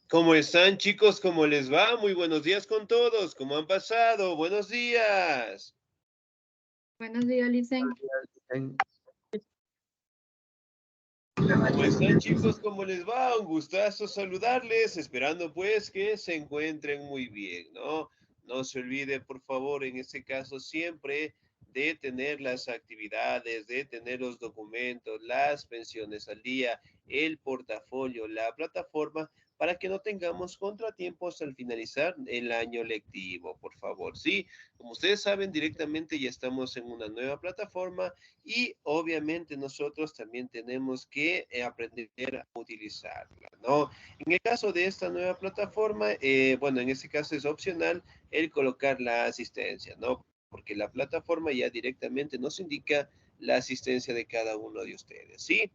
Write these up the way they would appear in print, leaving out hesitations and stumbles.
¿Cómo están, chicos? ¿Cómo les va? Muy buenos días con todos. ¿Cómo han pasado? Buenos días. Buenos días, Licen. ¿Cómo están, chicos? ¿Cómo les va? Un gustazo saludarles, esperando pues que se encuentren muy bien, ¿no? No se olvide, por favor, en este caso siempre de tener las actividades, de tener los documentos, las pensiones al día, el portafolio, la plataforma, para que no tengamos contratiempos al finalizar el año lectivo, por favor. Sí, como ustedes saben, directamente ya estamos en una nueva plataforma y obviamente nosotros también tenemos que aprender a utilizarla, ¿no? En el caso de esta nueva plataforma, bueno, en este caso es opcional el colocar la asistencia, ¿no? Porque la plataforma ya directamente nos indica la asistencia de cada uno de ustedes, ¿sí?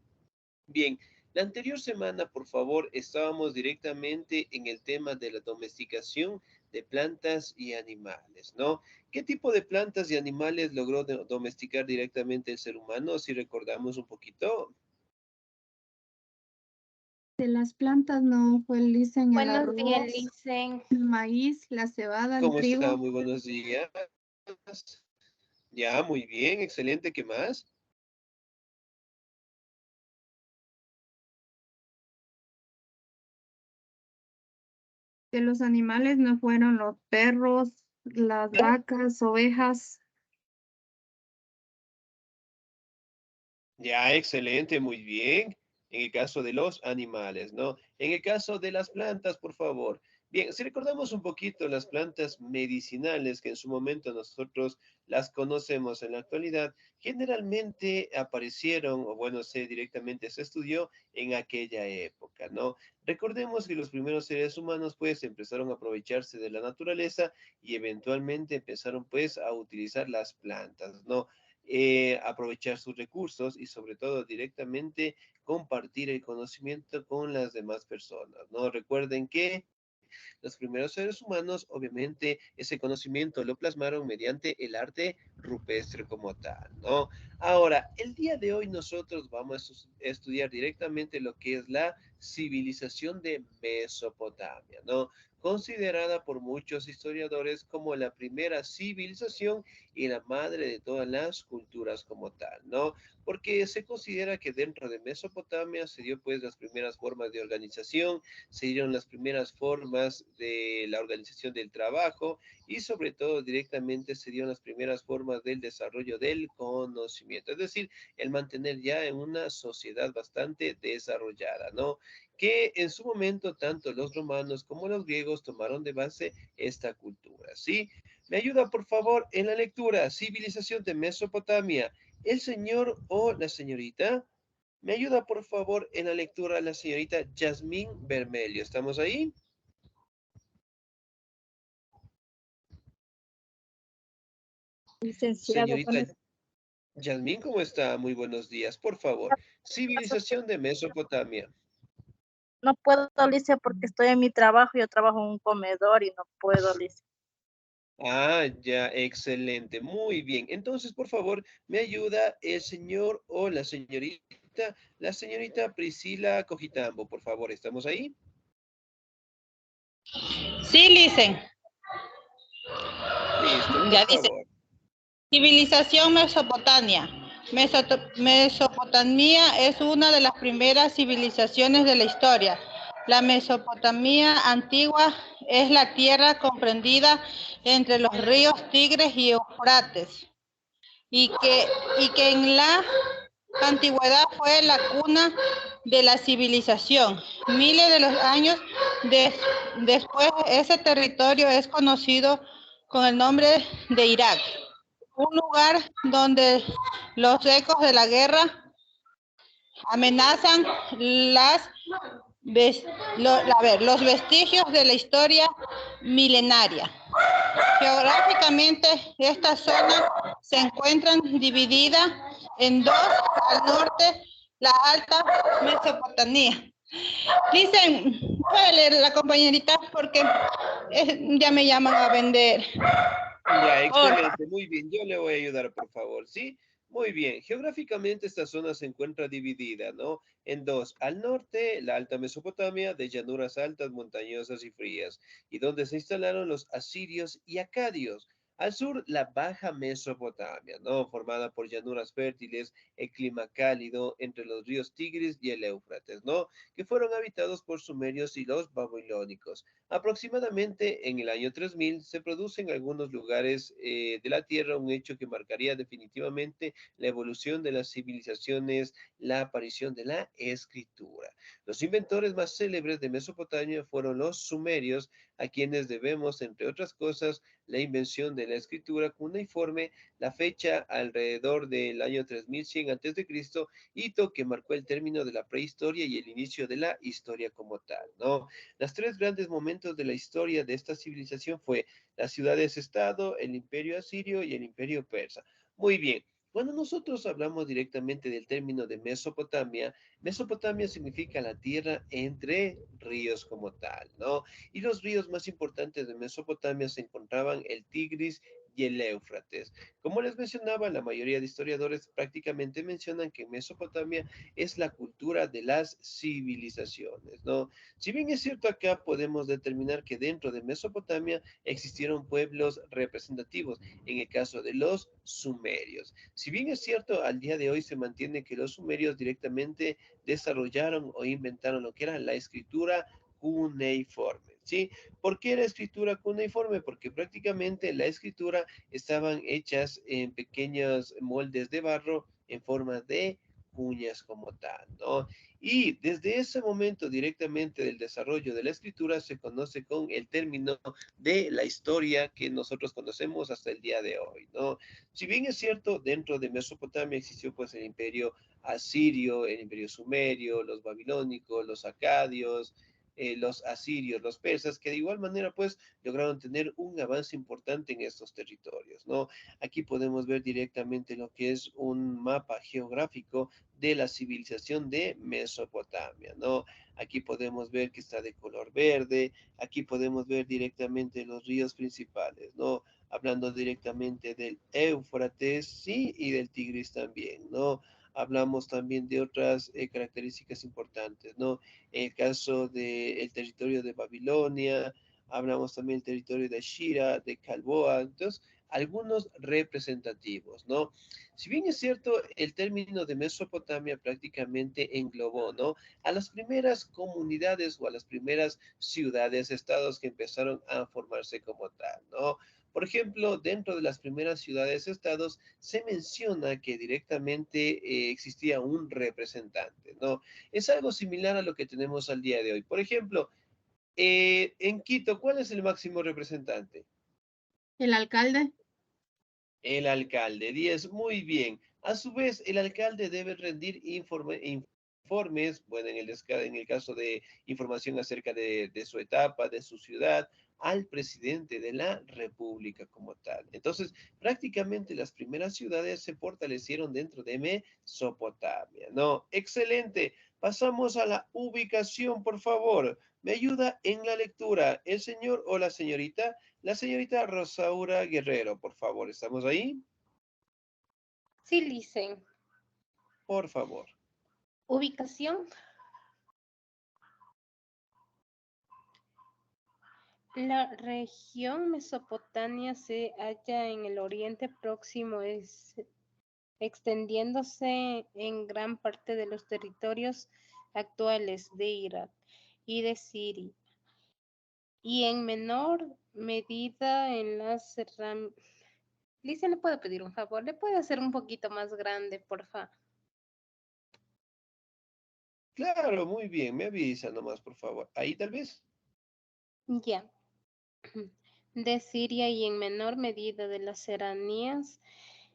Bien, la anterior semana, por favor, estábamos directamente en el tema de la domesticación de plantas y animales, ¿no? ¿Qué tipo de plantas y animales logró domesticar directamente el ser humano? Si recordamos un poquito. De las plantas no fue el Licen, el Buenos días, arroz, Licen. el maíz, la cebada, el ¿Cómo está? trigo. Muy buenos días. Ya, muy bien, excelente. ¿Qué más? De los animales no fueron los perros, las vacas, ovejas. Ya, excelente, muy bien. En el caso de los animales, ¿no? En el caso de las plantas, por favor. Bien, si recordamos un poquito las plantas medicinales que en su momento nosotros las conocemos en la actualidad, generalmente aparecieron, o bueno, directamente se estudió en aquella época, ¿no? Recordemos que los primeros seres humanos pues empezaron a aprovecharse de la naturaleza y eventualmente empezaron pues a utilizar las plantas, ¿no? Aprovechar sus recursos y sobre todo directamente compartir el conocimiento con las demás personas, ¿no? Recuerden que los primeros seres humanos, obviamente, ese conocimiento lo plasmaron mediante el arte rupestre como tal, ¿no? Ahora, el día de hoy nosotros vamos a estudiar directamente lo que es la civilización de Mesopotamia, ¿no? Considerada por muchos historiadores como la primera civilización y la madre de todas las culturas como tal, ¿no? Porque se considera que dentro de Mesopotamia se dio pues las primeras formas de organización, se dieron las primeras formas de la organización del trabajo y sobre todo directamente se dieron las primeras formas del desarrollo del conocimiento, es decir, el mantener ya en una sociedad bastante desarrollada, ¿no? Que en su momento tanto los romanos como los griegos tomaron de base esta cultura, ¿sí? Me ayuda, por favor, en la lectura, civilización de Mesopotamia, el señor o la señorita. Me ayuda, por favor, en la lectura la señorita Yasmín Bermelio. ¿Estamos ahí? Licenciado, Señorita Yasmín, ¿cómo está? Muy buenos días. Por favor, civilización de Mesopotamia. no puedo, Lice, porque estoy en mi trabajo. Yo trabajo en un comedor y no puedo, Lice. Ah, ya, excelente. Muy bien. Entonces, por favor, me ayuda el señor o la señorita Priscila Cojitambo, por favor. ¿Estamos ahí? Sí, Licen. Listo, por Ya dice, favor. civilización Mesopotamia. Mesopotamia es una de las primeras civilizaciones de la historia. La Mesopotamia antigua es la tierra comprendida entre los ríos Tigres y Eufrates y que en la antigüedad fue la cuna de la civilización. Miles de los años después, ese territorio es conocido con el nombre de Irak, un lugar donde los ecos de la guerra amenazan los vestigios de la historia milenaria. Geográficamente, esta zona se encuentra dividida en dos: al norte, la Alta Mesopotamia. Dicen, puede leer la compañerita porque ya me llaman a vender. Ya, Porfa. excelente. Muy bien. Yo le voy a ayudar, por favor. ¿Sí? Muy bien, geográficamente esta zona se encuentra dividida, ¿no? En dos. Al norte, la Alta Mesopotamia, de llanuras altas, montañosas y frías, y donde se instalaron los asirios y acadios. Al sur, la Baja Mesopotamia, ¿no? Formada por llanuras fértiles, el clima cálido entre los ríos Tigris y el Éufrates, ¿no? Que fueron habitados por sumerios y los babilónicos. Aproximadamente en el año 3000 se produce en algunos lugares de la Tierra un hecho que marcaría definitivamente la evolución de las civilizaciones, la aparición de la escritura. Los inventores más célebres de Mesopotamia fueron los sumerios, a quienes debemos, entre otras cosas, la invención de la escritura cuneiforme, la fecha alrededor del año 3100 a.C., hito que marcó el término de la prehistoria y el inicio de la historia como tal, ¿no? Los tres grandes momentos de la historia de esta civilización fue las ciudades-estado, el imperio asirio y el imperio persa. Muy bien. Cuando nosotros hablamos directamente del término de Mesopotamia, Mesopotamia significa la tierra entre ríos como tal, ¿no? Y los ríos más importantes de Mesopotamia se encontraban el Tigris y el Éufrates. Como les mencionaba, la mayoría de historiadores prácticamente mencionan que Mesopotamia es la cultura de las civilizaciones, ¿no? Si bien es cierto, acá podemos determinar que dentro de Mesopotamia existieron pueblos representativos, en el caso de los sumerios. Si bien es cierto, al día de hoy se mantiene que los sumerios directamente desarrollaron o inventaron lo que era la escritura cuneiforme, ¿sí? ¿Por qué la escritura cuneiforme? Porque prácticamente la escritura estaban hechas en pequeños moldes de barro en forma de cuñas como tal, ¿no? Y desde ese momento directamente del desarrollo de la escritura se conoce con el término de la historia que nosotros conocemos hasta el día de hoy, ¿no? Si bien es cierto, dentro de Mesopotamia existió pues el imperio asirio, el imperio sumerio, los babilónicos, los acadios, los asirios, los persas, que de igual manera pues lograron tener un avance importante en estos territorios, ¿no? Aquí podemos ver directamente lo que es un mapa geográfico de la civilización de Mesopotamia, ¿no? Aquí podemos ver que está de color verde, aquí podemos ver directamente los ríos principales, ¿no? Hablando directamente del Éufrates, sí, y del Tigris también, ¿no? Hablamos también de otras características importantes, ¿no? En el caso del territorio de Babilonia, hablamos también del territorio de Shira, de Calboa, entonces, algunos representativos, ¿no? Si bien es cierto, el término de Mesopotamia prácticamente englobó, ¿no? A las primeras comunidades o a las primeras ciudades, estados que empezaron a formarse como tal, ¿no? Por ejemplo, dentro de las primeras ciudades-estados se menciona que directamente existía un representante, ¿no? Es algo similar a lo que tenemos al día de hoy. Por ejemplo, en Quito, ¿cuál es el máximo representante? El alcalde, El alcalde. 10, muy bien. A su vez, el alcalde debe rendir informes, bueno, en el caso de información acerca de su etapa, de su ciudad, al presidente de la República como tal. Entonces, prácticamente las primeras ciudades se fortalecieron dentro de Mesopotamia, ¿no? Excelente. Pasamos a la ubicación, por favor. ¿Me ayuda en la lectura el señor o la señorita? La señorita Rosaura Guerrero, por favor, ¿estamos ahí? Sí, Licen. Por favor. Ubicación. La región Mesopotamia se halla en el Oriente Próximo, extendiéndose en gran parte de los territorios actuales de Irak y de Siria, y en menor medida en las Licia, ¿le puedo pedir un favor? ¿Le puede hacer un poquito más grande, por favor? Claro, muy bien, me avisa nomás, por favor. Ahí tal vez. Ya. De Siria y en menor medida de las serranías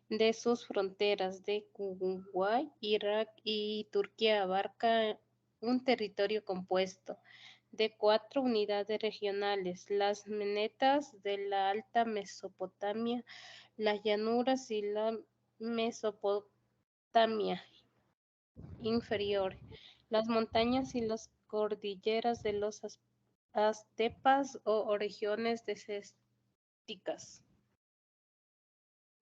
de sus fronteras de Kuwait, Irak y Turquía abarca un territorio compuesto de 4 unidades regionales: las menetas de la Alta Mesopotamia, las llanuras y la Mesopotamia inferior, las montañas y las cordilleras de los estepas o regiones desérticas.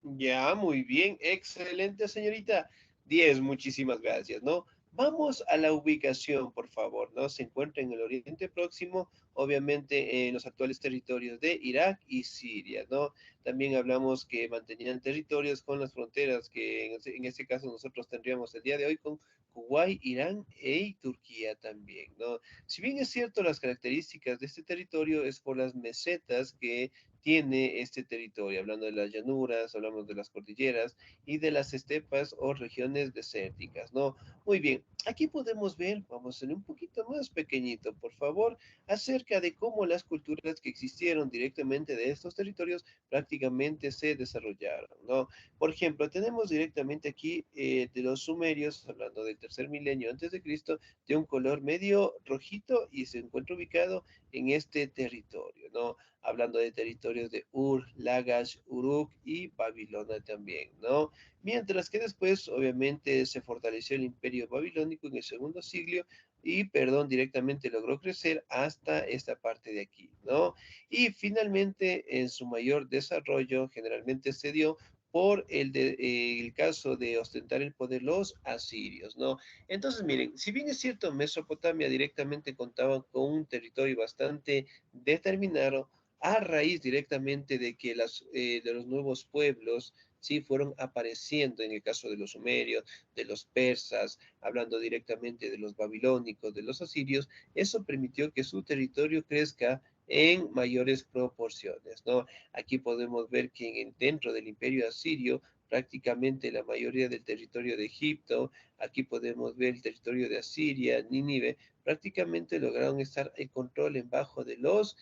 Ya, muy bien, excelente, señorita. 10, muchísimas gracias, ¿no? Vamos a la ubicación, por favor, ¿no? Se encuentra en el Oriente Próximo, obviamente en los actuales territorios de Irak y Siria, ¿no? También hablamos que mantenían territorios con las fronteras que en este caso nosotros tendríamos el día de hoy con Kuwait, Irán y Turquía también, ¿no? Si bien es cierto, las características de este territorio es por las mesetas que tiene este territorio, hablando de las llanuras, hablamos de las cordilleras y de las estepas o regiones desérticas, ¿no? Muy bien, aquí podemos ver, vamos a ser un poquito más pequeñito, por favor, acerca de cómo las culturas que existieron directamente de estos territorios prácticamente se desarrollaron, ¿no? Por ejemplo, tenemos directamente aquí de los sumerios, hablando del tercer milenio antes de Cristo, de un color medio rojito y se encuentra ubicado en este territorio, ¿no? Hablando de territorios de Ur, Lagash, Uruk y Babilonia también, ¿no? Mientras que después, obviamente, se fortaleció el imperio babilónico en el segundo siglo y, perdón, directamente logró crecer hasta esta parte de aquí, ¿no? Y finalmente, en su mayor desarrollo, generalmente se dio por el caso de ostentar el poder los asirios, ¿no? Entonces, miren, si bien es cierto, Mesopotamia directamente contaba con un territorio bastante determinado, a raíz directamente de que de los nuevos pueblos sí fueron apareciendo en el caso de los sumerios, de los persas, hablando directamente de los babilónicos, de los asirios, eso permitió que su territorio crezca en mayores proporciones, ¿no? Aquí podemos ver que dentro del imperio asirio, prácticamente la mayoría del territorio de Egipto, aquí podemos ver el territorio de Asiria, Nínive, prácticamente lograron estar en control en bajo de los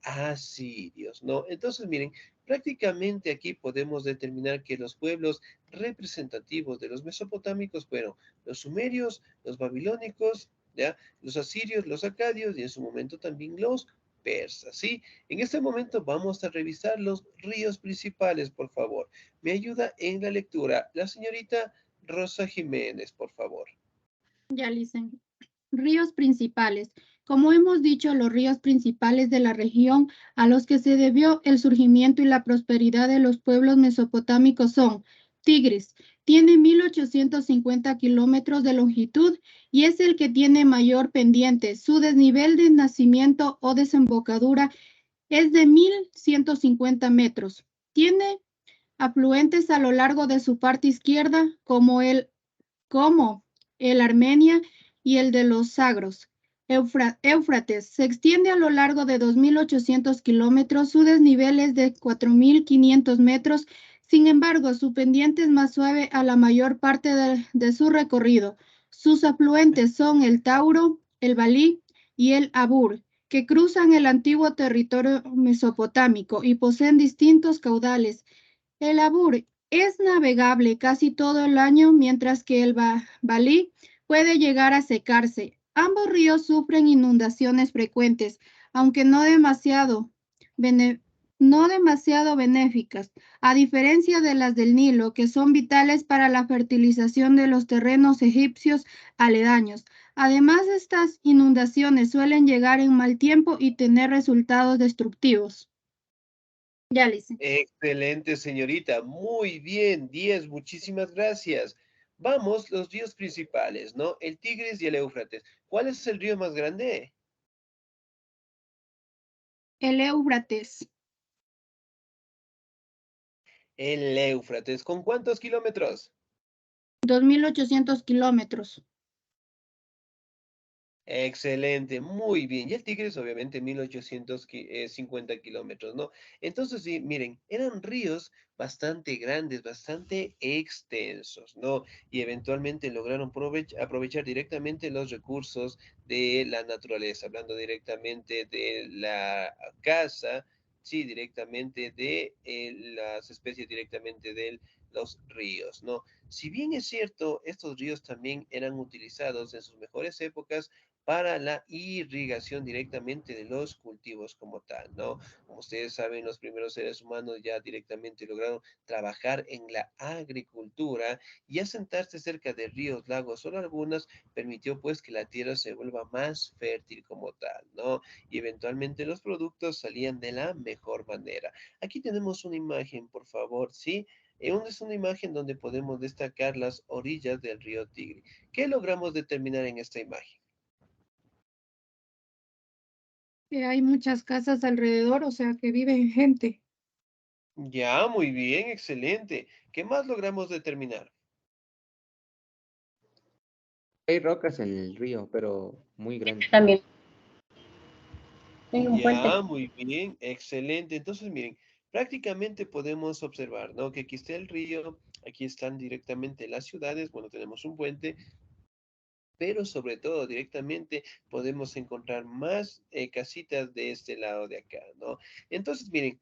asirios, ¿no? Entonces, miren, prácticamente aquí podemos determinar que los pueblos representativos de los mesopotámicos fueron los sumerios, los babilónicos, ¿ya? Los asirios, los acadios y en su momento también los persas, ¿sí? En este momento vamos a revisar los ríos principales, por favor. Me ayuda en la lectura la señorita Rosa Jiménez, por favor. Ya, Licen. Ríos principales. Como hemos dicho, los ríos principales de la región a los que se debió el surgimiento y la prosperidad de los pueblos mesopotámicos son Tigris. Tiene 1.850 kilómetros de longitud y es el que tiene mayor pendiente. Su desnivel de nacimiento o desembocadura es de 1.150 metros. Tiene afluentes a lo largo de su parte izquierda como el Armenia y el de los Sagros. Éufrates se extiende a lo largo de 2.800 kilómetros, su desnivel es de 4.500 metros, sin embargo, su pendiente es más suave a la mayor parte de su recorrido. Sus afluentes son el Tauro, el Balí y el Abur, que cruzan el antiguo territorio mesopotámico y poseen distintos caudales. El Abur es navegable casi todo el año, mientras que el Balí puede llegar a secarse. Ambos ríos sufren inundaciones frecuentes, aunque bene- no demasiado benéficas, a diferencia de las del Nilo, que son vitales para la fertilización de los terrenos egipcios aledaños. Además, estas inundaciones suelen llegar en mal tiempo y tener resultados destructivos. Ya, Lice. Excelente, señorita. Muy bien, 10. Muchísimas gracias. Vamos, los ríos principales, ¿no? El Tigris y el Éufrates. ¿Cuál es el río más grande? El Éufrates. El Éufrates. ¿Con cuántos kilómetros? 2.800 kilómetros. Excelente, muy bien. Y el Tigris, obviamente, 1.850 kilómetros, ¿no? Entonces, sí, miren, eran ríos bastante grandes, bastante extensos, ¿no? Y eventualmente lograron aprovechar directamente los recursos de la naturaleza, hablando directamente de la caza, sí, directamente de las especies, directamente de los ríos, ¿no? Si bien es cierto, estos ríos también eran utilizados en sus mejores épocas para la irrigación directamente de los cultivos como tal, ¿no? Como ustedes saben, los primeros seres humanos ya directamente lograron trabajar en la agricultura y asentarse cerca de ríos, lagos o lagunas permitió pues que la tierra se vuelva más fértil como tal, ¿no? Y eventualmente los productos salían de la mejor manera. Aquí tenemos una imagen, por favor, ¿sí? Es una imagen donde podemos destacar las orillas del río Tigre. ¿Qué logramos determinar en esta imagen? Que hay muchas casas alrededor, o sea, que vive gente. Ya, muy bien, excelente. ¿Qué más logramos determinar? Hay rocas en el río, pero muy grandes. También hay un Ya, puente. muy bien, excelente. Entonces, miren, prácticamente podemos observar, ¿no? Que aquí está el río, aquí están directamente las ciudades, bueno, tenemos un puente, pero sobre todo directamente podemos encontrar más casitas de este lado de acá, ¿no? Entonces, miren,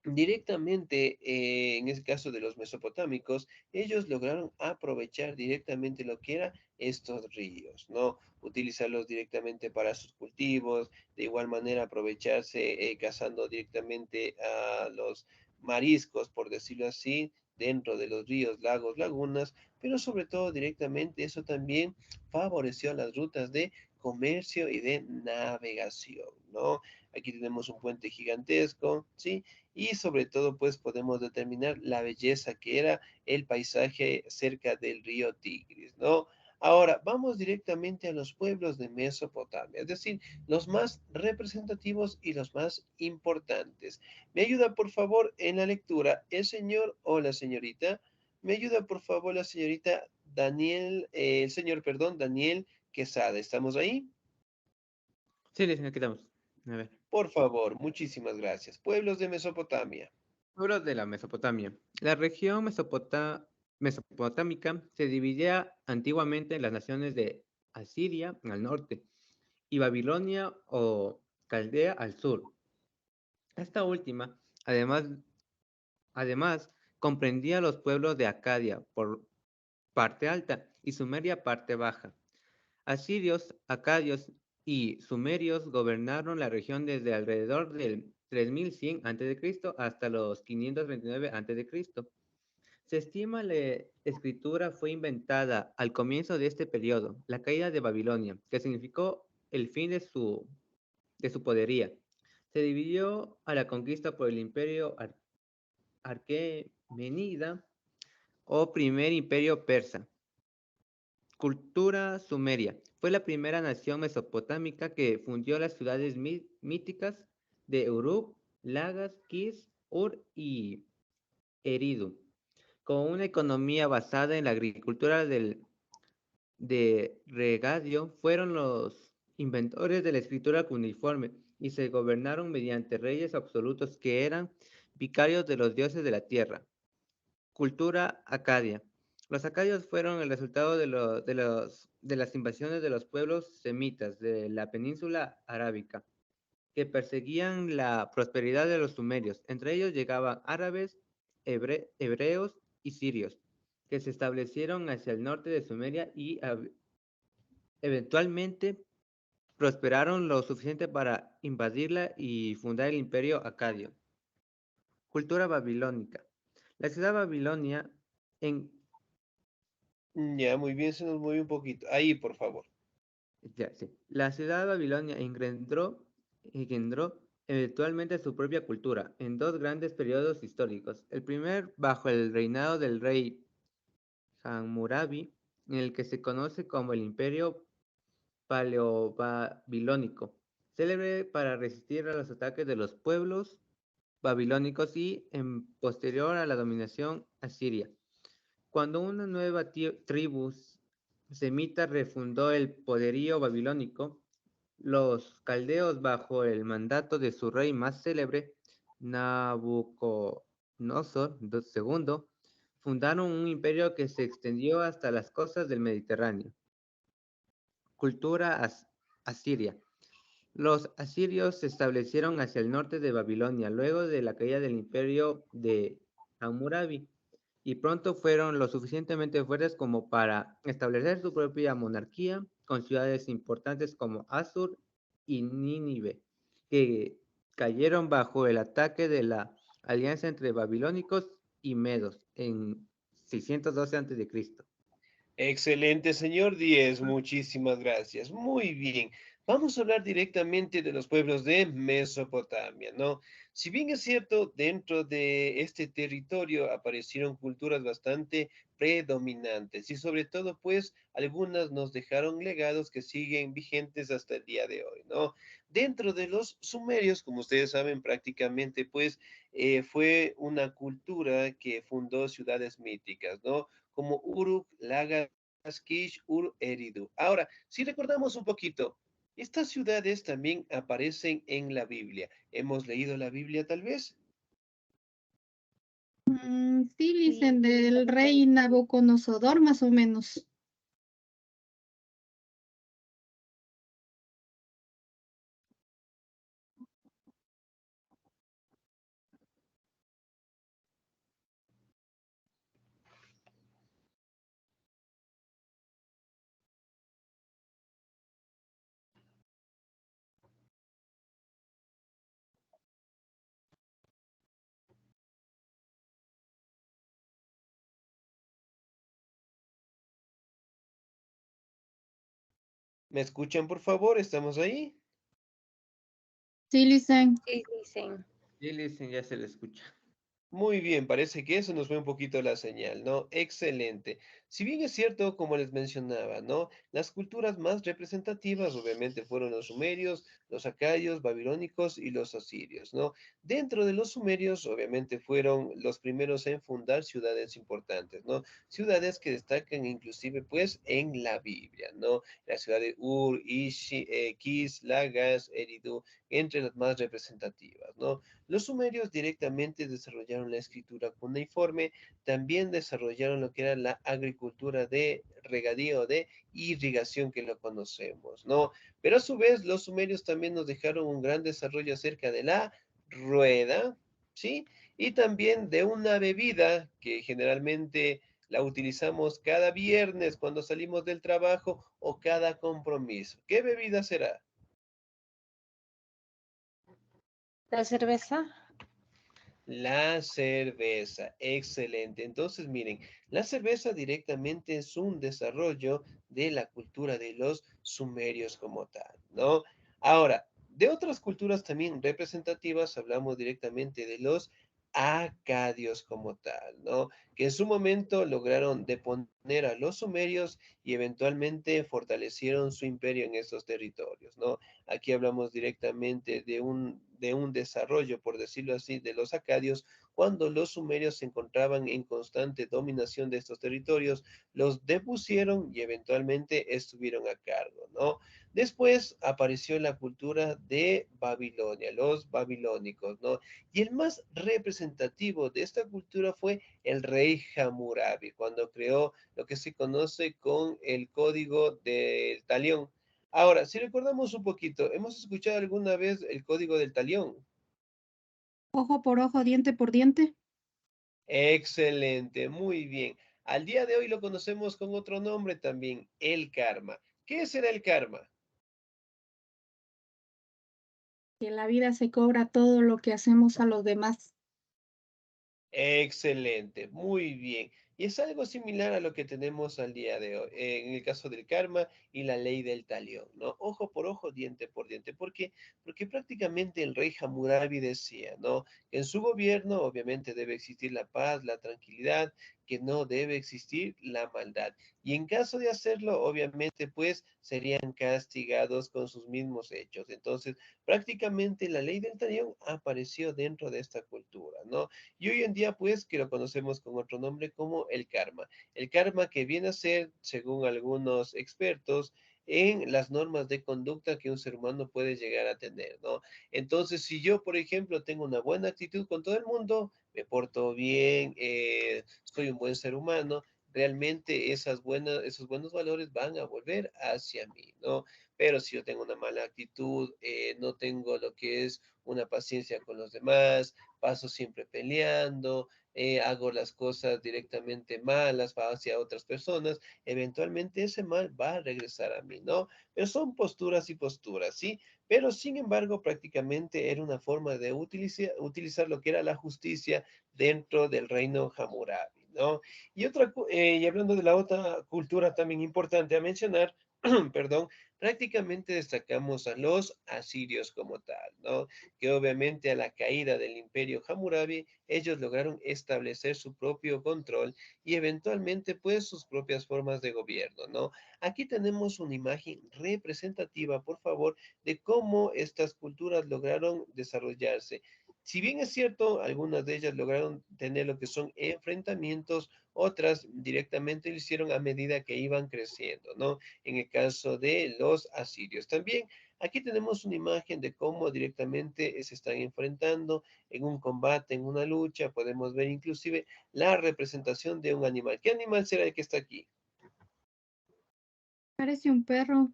directamente, en el caso de los mesopotámicos, ellos lograron aprovechar directamente lo que eran estos ríos, ¿no? Utilizarlos directamente para sus cultivos, de igual manera aprovecharse cazando directamente a los mariscos, por decirlo así, dentro de los ríos, lagos, lagunas, pero sobre todo directamente eso también favoreció las rutas de comercio y de navegación, ¿no? Aquí tenemos un puente gigantesco, ¿sí? Y sobre todo pues podemos determinar la belleza que era el paisaje cerca del río Tigris, ¿no? Ahora, vamos directamente a los pueblos de Mesopotamia, es decir, los más representativos y los más importantes. ¿Me ayuda por favor en la lectura el señor o la señorita? ¿Me ayuda por favor la señorita Daniel, el señor, perdón, Daniel Quesada? ¿Estamos ahí? Sí, les quedamos. A ver. Por favor, muchísimas gracias. Pueblos de Mesopotamia. Pueblos de la Mesopotamia. La región mesopotámica se dividía antiguamente en las naciones de Asiria al norte y Babilonia o Caldea al sur. Esta última, además, comprendía los pueblos de Acadia por parte alta y Sumeria parte baja. Asirios, acadios y sumerios gobernaron la región desde alrededor del 3100 a.C. hasta los 529 a.C. Se estima la escritura fue inventada al comienzo de este periodo, la caída de Babilonia, que significó el fin de su podería. Se dividió a la conquista por el imperio Arquemenida o primer imperio persa. Cultura sumeria. Fue la primera nación mesopotámica que fundió las ciudades míticas de Uruk, Lagas, Kis, Ur y Eridu, con una economía basada en la agricultura de regadío. Fueron los inventores de la escritura cuneiforme y se gobernaron mediante reyes absolutos que eran vicarios de los dioses de la tierra. Cultura acadia. Los acadios fueron el resultado de las invasiones de los pueblos semitas de la península arábica, que perseguían la prosperidad de los sumerios. Entre ellos llegaban árabes, hebreos y sirios, que se establecieron hacia el norte de Sumeria y eventualmente prosperaron lo suficiente para invadirla y fundar el imperio acadio. Cultura babilónica. La ciudad Babilonia en Ya, muy bien, se nos movió un poquito. Ahí, por favor. Ya, sí. La ciudad de Babilonia engendró eventualmente su propia cultura en dos grandes periodos históricos. El primer bajo el reinado del rey Hammurabi, en el que se conoce como el Imperio Paleobabilónico, célebre para resistir a los ataques de los pueblos babilónicos y en posterior a la dominación asiria. Cuando una nueva tribu semita refundó el poderío babilónico, los caldeos, bajo el mandato de su rey más célebre, Nabucodonosor II, fundaron un imperio que se extendió hasta las costas del Mediterráneo. Cultura asiria. Los asirios se establecieron hacia el norte de Babilonia luego de la caída del imperio de Hammurabi y pronto fueron lo suficientemente fuertes como para establecer su propia monarquía con ciudades importantes como Asur y Nínive, que cayeron bajo el ataque de la alianza entre babilónicos y medos en 612 a.C. Excelente, señor 10. Muchísimas gracias. Muy bien. Vamos a hablar directamente de los pueblos de Mesopotamia, ¿no? Si bien es cierto, dentro de este territorio aparecieron culturas bastante predominantes y sobre todo, pues, algunas nos dejaron legados que siguen vigentes hasta el día de hoy, ¿no? Dentro de los sumerios, como ustedes saben, prácticamente, pues, fue una cultura que fundó ciudades míticas, ¿no? Como Uruk, Lagas, Kish, Eridu. Ahora, si recordamos un poquito, estas ciudades también aparecen en la Biblia. ¿Hemos leído la Biblia tal vez? Sí, dicen Sí, del rey Nabucodonosor, más o menos. ¿Me escuchan, por favor? ¿Estamos ahí? Sí, dicen. sí, dicen. Sí, listen, ya se le escucha. Muy bien, parece que eso nos fue un poquito la señal, ¿no? Excelente. Si bien es cierto, como les mencionaba, ¿no? Las culturas más representativas obviamente fueron los sumerios, los acayos, babilónicos y los asirios, ¿no? Dentro de los sumerios obviamente fueron los primeros en fundar ciudades importantes, ¿no? Ciudades que destacan inclusive pues en la Biblia, ¿no? La ciudad de Ur, Kis, Lagas, Eridu, entre las más representativas, ¿no? Los sumerios directamente desarrollaron la escritura cuneiforme, también desarrollaron lo que era la agricultura de regadío, de irrigación que lo conocemos, ¿no? Pero a su vez los sumerios también nos dejaron un gran desarrollo acerca de la rueda, ¿sí? Y también de una bebida que generalmente la utilizamos cada viernes cuando salimos del trabajo o cada compromiso. ¿Qué bebida será? La cerveza. La cerveza, excelente. Entonces, miren, la cerveza directamente es un desarrollo de la cultura de los sumerios como tal, ¿no? Ahora, de otras culturas también representativas, hablamos directamente de los acadios como tal, ¿no? Que en su momento lograron deponer a los sumerios y eventualmente fortalecieron su imperio en estos territorios, ¿no? Aquí hablamos directamente de un desarrollo, por decirlo así, de los acadios, cuando los sumerios se encontraban en constante dominación de estos territorios, los depusieron y eventualmente estuvieron a cargo, ¿no? Después apareció la cultura de Babilonia, los babilónicos, ¿no? Y el más representativo de esta cultura fue el rey Hammurabi, cuando creó lo que se conoce con el código del talión. Ahora, si recordamos un poquito, ¿hemos escuchado alguna vez el código del talión? Ojo por ojo, diente por diente. Excelente, muy bien. Al día de hoy lo conocemos con otro nombre también, el karma. ¿Qué será el karma? Que en la vida se cobra todo lo que hacemos a los demás. Excelente, muy bien. Y es algo similar a lo que tenemos al día de hoy, en el caso del karma y la ley del talión, ¿no? Ojo por ojo, diente por diente. ¿Por qué? Porque prácticamente el rey Hammurabi decía, ¿no? Que en su gobierno obviamente debe existir la paz, la tranquilidad, que no debe existir la maldad. Y en caso de hacerlo, obviamente, pues serían castigados con sus mismos hechos. Entonces, prácticamente la ley del talión apareció dentro de esta cultura, ¿no? Y hoy en día, pues, que lo conocemos con otro nombre como el karma. El karma que viene a ser, según algunos expertos, en las normas de conducta que un ser humano puede llegar a tener, ¿no? Entonces, si yo, por ejemplo, tengo una buena actitud con todo el mundo, me porto bien, soy un buen ser humano, realmente esos buenos valores van a volver hacia mí, ¿no? Pero si yo tengo una mala actitud, no tengo lo que es una paciencia con los demás, paso siempre peleando, hago las cosas directamente malas hacia otras personas, eventualmente ese mal va a regresar a mí, ¿no? Pero son posturas y posturas, ¿sí? Pero sin embargo, prácticamente era una forma de utilizar lo que era la justicia dentro del reino Hammurabi, ¿no? Y hablando de la otra cultura también importante a mencionar, perdón, prácticamente destacamos a los asirios como tal, ¿no? Que obviamente a la caída del imperio Hammurabi, ellos lograron establecer su propio control y eventualmente pues sus propias formas de gobierno, ¿no? Aquí tenemos una imagen representativa, por favor, de cómo estas culturas lograron desarrollarse. Si bien es cierto, algunas de ellas lograron tener lo que son enfrentamientos, otras directamente lo hicieron a medida que iban creciendo, ¿no? En el caso de los asirios. También aquí tenemos una imagen de cómo directamente se están enfrentando en un combate, en una lucha. Podemos ver inclusive la representación de un animal. ¿Qué animal será el que está aquí? Parece un perro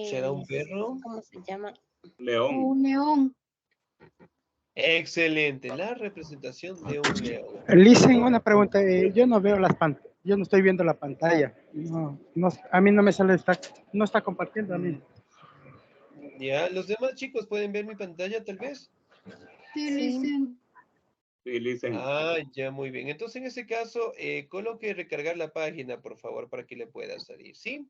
¿Será un perro? ¿Cómo se llama? o León. un león. Excelente, la representación de un león. Listen, una pregunta. Yo no veo yo no estoy viendo la pantalla. A mí no me sale, no está compartiendo a mí. Ya, los demás chicos pueden ver mi pantalla tal vez. Sí, Sí. listen. Sí, listen. Ah, ya, muy bien. Entonces, en ese caso, coloque recargar la página, por favor, para que le pueda salir, ¿sí?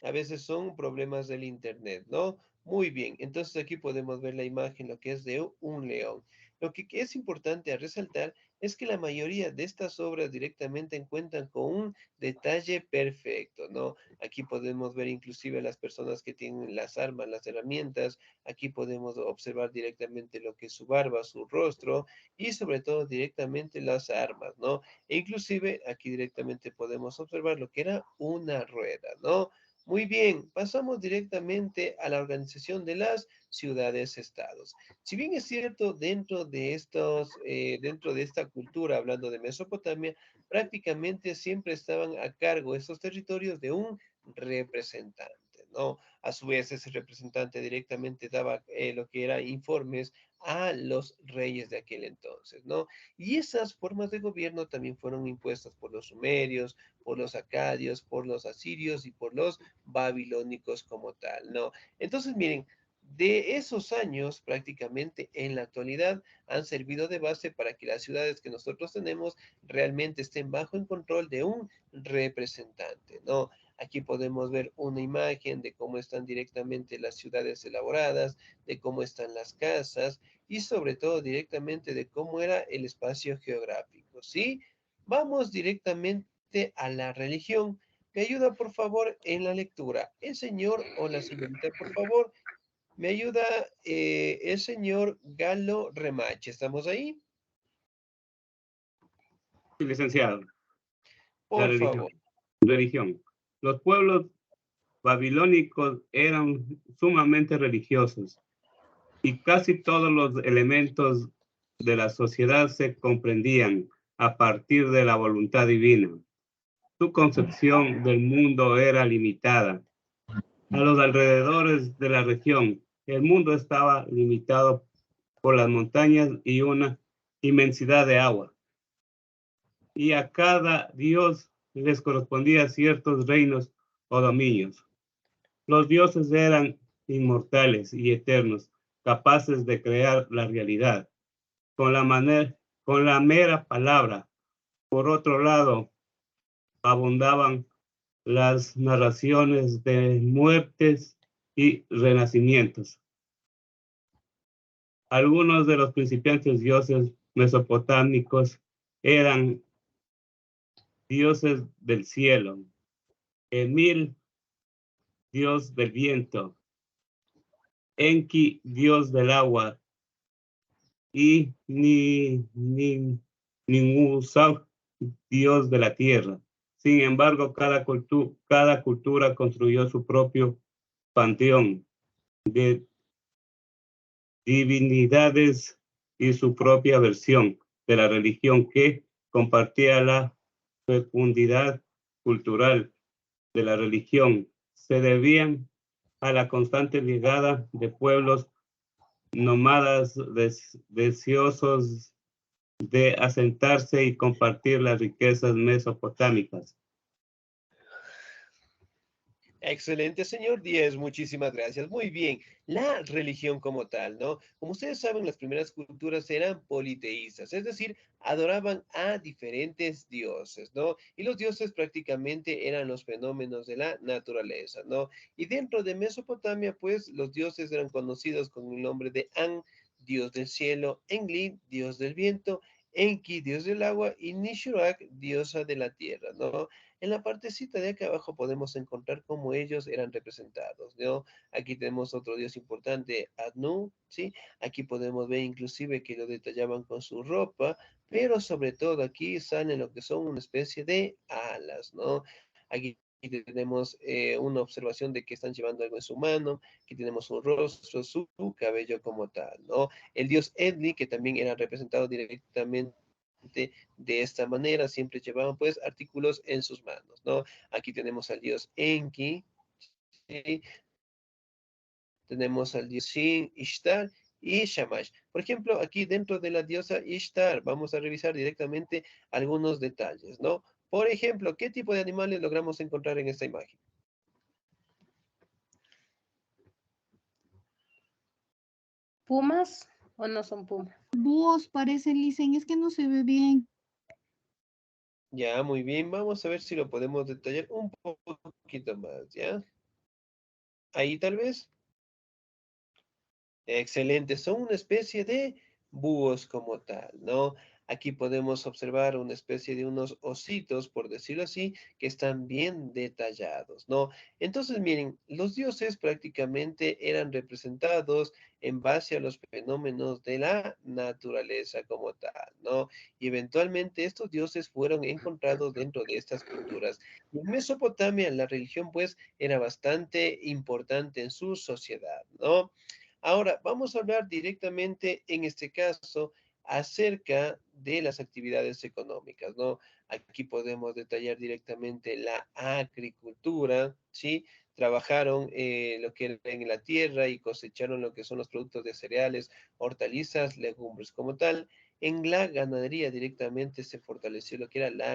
A veces son problemas del internet, ¿no? Muy bien, entonces aquí podemos ver la imagen, lo que es de un león. Lo que es importante a resaltar es que la mayoría de estas obras directamente encuentran con un detalle perfecto, ¿no? Aquí podemos ver inclusive a las personas que tienen las armas, las herramientas. Aquí podemos observar directamente lo que es su barba, su rostro y sobre todo directamente las armas, ¿no? E inclusive aquí directamente podemos observar lo que era una rueda, ¿no? Muy bien, pasamos directamente a la organización de las ciudades-estados. Si bien es cierto, dentro de esta cultura, hablando de Mesopotamia, prácticamente siempre estaban a cargo estos territorios de un representante, ¿no? A su vez, ese representante directamente daba lo que era informes a los reyes de aquel entonces, ¿no? Y esas formas de gobierno también fueron impuestas por los sumerios, por los acadios, por los asirios y por los babilónicos como tal, ¿no? Entonces, miren, de esos años prácticamente en la actualidad han servido de base para que las ciudades que nosotros tenemos realmente estén bajo el control de un representante, ¿no? Aquí podemos ver una imagen de cómo están directamente las ciudades elaboradas, de cómo están las casas y sobre todo directamente de cómo era el espacio geográfico, ¿sí? Vamos directamente a la religión. Me ayuda, por favor, en la lectura. El señor o la señorita, por favor. Me ayuda el señor Galo Remache. ¿Estamos ahí? Sí, licenciado. La Por favor. religión. Los pueblos babilónicos eran sumamente religiosos y casi todos los elementos de la sociedad se comprendían a partir de la voluntad divina. Su concepción del mundo era limitada. A los alrededores de la región, el mundo estaba limitado por las montañas y una inmensidad de agua. Y a cada dios les correspondía ciertos reinos o dominios. Los dioses eran inmortales y eternos, capaces de crear la realidad con la mera palabra. Por otro lado, abundaban las narraciones de muertes y renacimientos. Algunos de los principiantes dioses mesopotámicos eran dioses del cielo, Emil, dios del viento, Enki, dios del agua, y Ninhursag, dios de la tierra. Sin embargo, cada cultura construyó su propio panteón de divinidades y su propia versión de la religión que compartía la fecundidad cultural de la religión. Se debían a la constante llegada de pueblos nómadas deseosos de asentarse y compartir las riquezas mesopotámicas. Excelente, señor 10, muchísimas gracias. Muy bien, la religión como tal, ¿no? Como ustedes saben, las primeras culturas eran politeístas, es decir, adoraban a diferentes dioses, ¿no? Y los dioses prácticamente eran los fenómenos de la naturaleza, ¿no? Y dentro de Mesopotamia, pues, los dioses eran conocidos con el nombre de An, dios del cielo, Enlil, dios del viento, Enki, dios del agua, y Nishurak, diosa de la tierra, ¿no? En la partecita de acá abajo podemos encontrar cómo ellos eran representados, ¿no? Aquí tenemos otro dios importante, Adnu, ¿sí? Aquí podemos ver inclusive que lo detallaban con su ropa, pero sobre todo aquí salen lo que son una especie de alas, ¿no? Aquí tenemos una observación de que están llevando algo en su mano, aquí tenemos su rostro, su cabello como tal, ¿no? El dios Enlil, que también era representado directamente de esta manera, siempre llevaban pues artículos en sus manos, ¿no? Aquí tenemos al dios Enki, ¿sí? Tenemos al dios Shin, Ishtar y Shamash. Por ejemplo, aquí dentro de la diosa Ishtar, vamos a revisar directamente algunos detalles, ¿no? Por ejemplo, ¿qué tipo de animales logramos encontrar en esta imagen? ¿Pumas o no son pumas? Búhos parecen, Licen, es que no se ve bien. Ya, muy bien, vamos a ver si lo podemos detallar un poquito más, ¿ya? Ahí tal vez. Excelente, son una especie de búhos como tal, ¿no? Aquí podemos observar una especie de unos ositos, por decirlo así, que están bien detallados, ¿no? Entonces, miren, los dioses prácticamente eran representados en base a los fenómenos de la naturaleza como tal, ¿no? Y eventualmente estos dioses fueron encontrados dentro de estas culturas. En Mesopotamia, la religión, pues, era bastante importante en su sociedad, ¿no? Ahora, vamos a hablar directamente en este caso acerca de las actividades económicas, ¿no? Aquí podemos detallar directamente la agricultura, ¿sí? Trabajaron lo que era en la tierra y cosecharon lo que son los productos de cereales, hortalizas, legumbres como tal. En la ganadería directamente se fortaleció lo que era la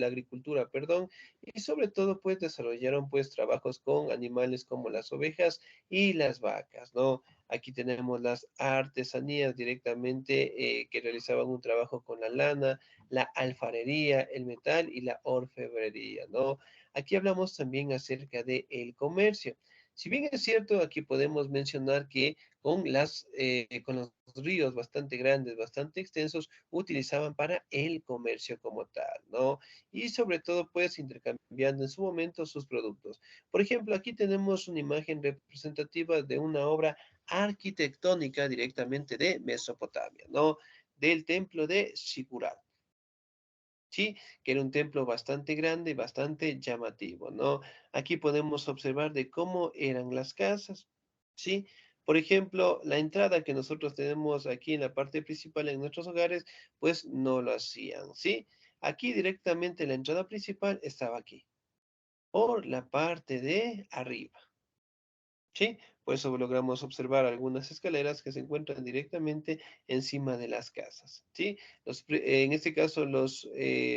agricultura, perdón, y sobre todo pues desarrollaron pues trabajos con animales como las ovejas y las vacas, ¿no? Aquí tenemos las artesanías directamente que realizaban un trabajo con la lana, la alfarería, el metal y la orfebrería, ¿no? Aquí hablamos también acerca del comercio. Si bien es cierto, aquí podemos mencionar que con los ríos bastante grandes, bastante extensos, utilizaban para el comercio como tal, ¿no? Y sobre todo, pues, intercambiando en su momento sus productos. Por ejemplo, aquí tenemos una imagen representativa de una obra arquitectónica directamente de Mesopotamia, ¿no? Del templo de Sikurat. ¿Sí? Que era un templo bastante grande, bastante llamativo, ¿no? Aquí podemos observar de cómo eran las casas, ¿sí? Por ejemplo, la entrada que nosotros tenemos aquí en la parte principal en nuestros hogares, pues no lo hacían, ¿sí? Aquí directamente la entrada principal estaba aquí, por la parte de arriba. ¿Sí? Por eso logramos observar algunas escaleras que se encuentran directamente encima de las casas, ¿sí? En este caso, los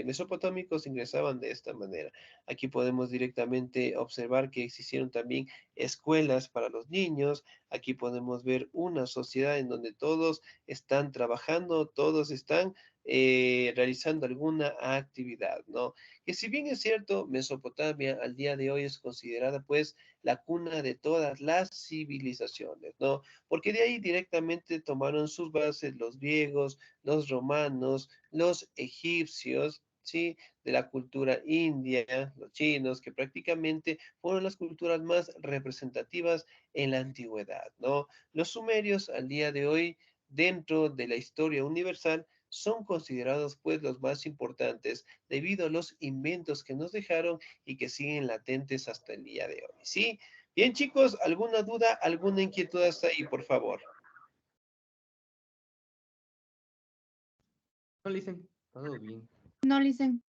mesopotámicos ingresaban de esta manera. Aquí podemos directamente observar que existieron también escuelas para los niños. Aquí podemos ver una sociedad en donde todos están trabajando, todos están realizando alguna actividad, ¿no? Que si bien es cierto, Mesopotamia al día de hoy es considerada, pues, la cuna de todas las civilizaciones, ¿no? Porque de ahí directamente tomaron sus bases los griegos, los romanos, los egipcios, ¿sí? De la cultura india, los chinos, que prácticamente fueron las culturas más representativas en la antigüedad, ¿no? Los sumerios al día de hoy, dentro de la historia universal, son considerados pues los más importantes debido a los inventos que nos dejaron y que siguen latentes hasta el día de hoy, ¿sí? Bien, chicos, ¿alguna duda, alguna inquietud hasta ahí, por favor? No, Licen, todo bien. No, Licen.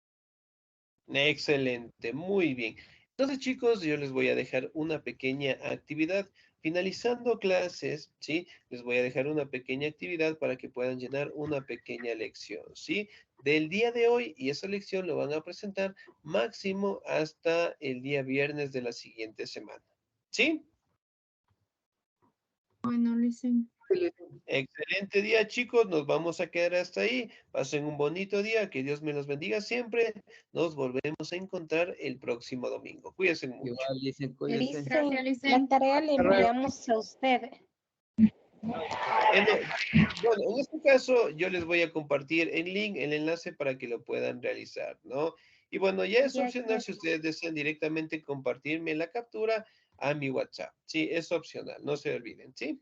Excelente, muy bien. Entonces, chicos, yo les voy a dejar una pequeña actividad. Finalizando clases, ¿sí? Les voy a dejar una pequeña actividad para que puedan llenar una pequeña lección, ¿sí? del día de hoy y esa lección lo van a presentar máximo hasta el día viernes de la siguiente semana. ¿Sí? Bueno, listen. Excelente día, chicos. Nos vamos a quedar hasta ahí. Pasen un bonito día. Que Dios me los bendiga siempre. Nos volvemos a encontrar el próximo domingo. Cuídense mucho. Igual dicen, cuídense. Gracias, Listen, la Licen. tarea le Hasta luego. enviamos a usted. Bueno, en este caso yo les voy a compartir el link, el enlace para que lo puedan realizar, ¿no? Y bueno, ya es Ya, opcional si ustedes desean directamente compartirme la captura a mi WhatsApp. Sí, es opcional, no se olviden, ¿sí?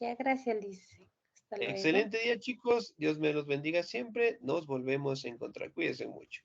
Ya, gracias, Lice. Hasta luego. Excelente día, chicos. Dios me los bendiga siempre. Nos volvemos a encontrar. Cuídense mucho.